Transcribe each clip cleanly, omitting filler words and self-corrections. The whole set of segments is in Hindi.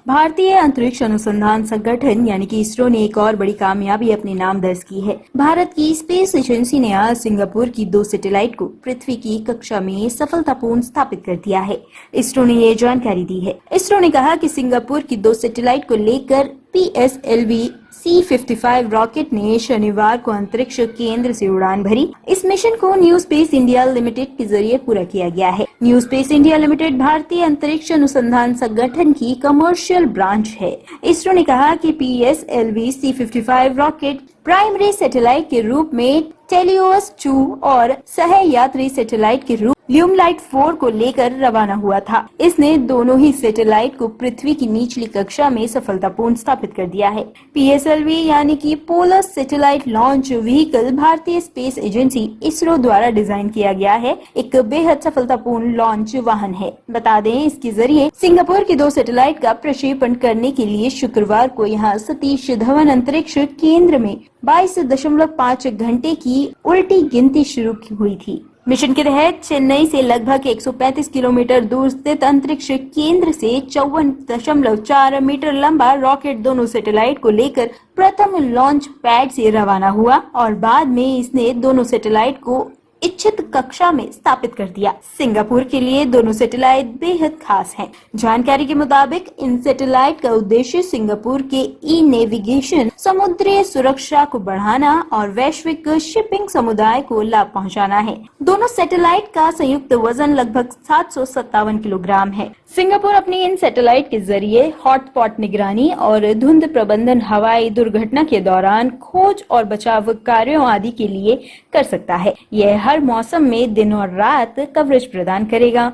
भारतीय अंतरिक्ष अनुसंधान संगठन यानी कि इसरो ने एक और बड़ी कामयाबी अपने नाम दर्ज की है। भारत की स्पेस एजेंसी ने आज सिंगापुर की 2 सैटेलाइट को पृथ्वी की कक्षा में सफलतापूर्ण स्थापित कर दिया है। इसरो ने ये जानकारी दी है। इसरो ने कहा कि सिंगापुर की 2 सैटेलाइट को लेकर PSLV C-55 रॉकेट ने शनिवार को अंतरिक्ष केंद्र से उड़ान भरी। इस मिशन को न्यू स्पेस इंडिया लिमिटेड के जरिए पूरा किया गया है। न्यू स्पेस इंडिया लिमिटेड भारतीय अंतरिक्ष अनुसंधान संगठन की कमर्शियल ब्रांच है। इसरो ने कहा कि PSLV C-55 rocket primary satellite के रूप में टेलियोस 2 और सह यात्री सैटेलाइट के रूप ल्यूमलाइट 4 को लेकर रवाना हुआ था। इसने दोनों ही सैटेलाइट को पृथ्वी की निचली कक्षा में सफलतापूर्ण स्थापित कर दिया है। PSLV यानी कि पोलर सैटेलाइट लॉन्च व्हीकल भारतीय स्पेस एजेंसी इसरो द्वारा डिजाइन किया गया है। एक बेहद सफलतापूर्ण लॉन्च वाहन है। बता दें, इसके जरिए सिंगापुर की 2 सैटेलाइट का प्रक्षेपण करने के लिए शुक्रवार को यहाँ सतीश धवन अंतरिक्ष केंद्र में 22.5 घंटे की उल्टी गिनती शुरू हुई थी। मिशन के तहत चेन्नई से लगभग 135 किलोमीटर दूर स्थित अंतरिक्ष केंद्र से 54.4 मीटर लंबा रॉकेट दोनों सैटेलाइट को लेकर प्रथम लॉन्च पैड से रवाना हुआ और बाद में इसने दोनों सैटेलाइट को इच्छित कक्षा में स्थापित कर दिया। सिंगापुर के लिए दोनों सैटेलाइट बेहद खास हैं। जानकारी के मुताबिक इन सैटेलाइट का उद्देश्य सिंगापुर के नेविगेशन, समुद्री सुरक्षा को बढ़ाना और वैश्विक शिपिंग समुदाय को लाभ पहुंचाना है। दोनों सैटेलाइट का संयुक्त वजन लगभग 757 किलोग्राम है। सिंगापुर अपनी इन सैटेलाइट के जरिए हॉटस्पॉट निगरानी और धुंध प्रबंधन, हवाई दुर्घटना के दौरान खोज और बचाव कार्यों आदि के लिए कर सकता है। यह हर मौसम में दिन और रात कवरेज प्रदान करेगा।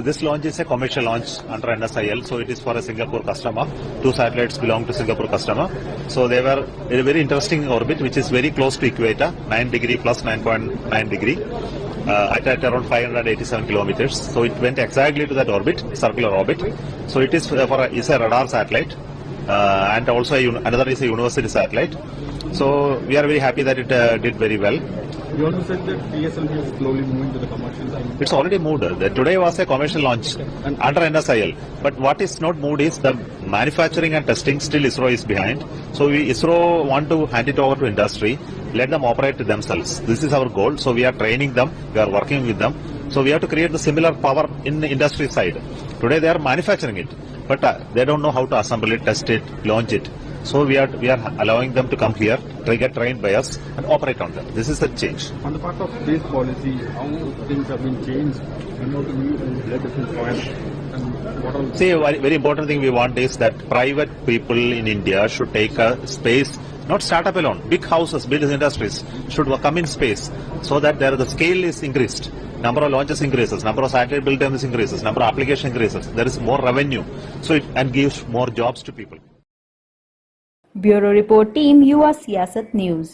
This launch is a commercial launch under NSIL, so it is for a Singapore customer. 2 satellites belong to Singapore customer. So they were in a very interesting orbit, which is very close to equator, 9 degree plus 9.9 degree, at around 587 kilometers. So it went exactly to that orbit, circular orbit. So it is is a radar satellite, and also another is a university satellite. So we are very happy that it did very well. You also said that PSLV is slowly moving to the commercial side. It's already moved. Today was a commercial launch under NSIL. But what is not moved is the manufacturing and testing. Still ISRO is behind. So ISRO want to hand it over to industry, let them operate themselves. This is our goal. So we are training them. We are working with them. So we have to create the similar power in the industry side. Today they are manufacturing it, but they don't know how to assemble it, test it, launch it. So we are allowing them to come here, get trained by us and operate on them. This is the change. On the part of space policy, how things have been changed and how to let different points and what all? See, a very important thing we want is that private people in India should take a space, not startup alone. Big houses, big industries should come in space so that the scale is increased. Number of launches increases, number of satellite build times increases, number of application increases. There is more revenue, so and gives more jobs to people. Bureau report team युवा सियासत न्यूज।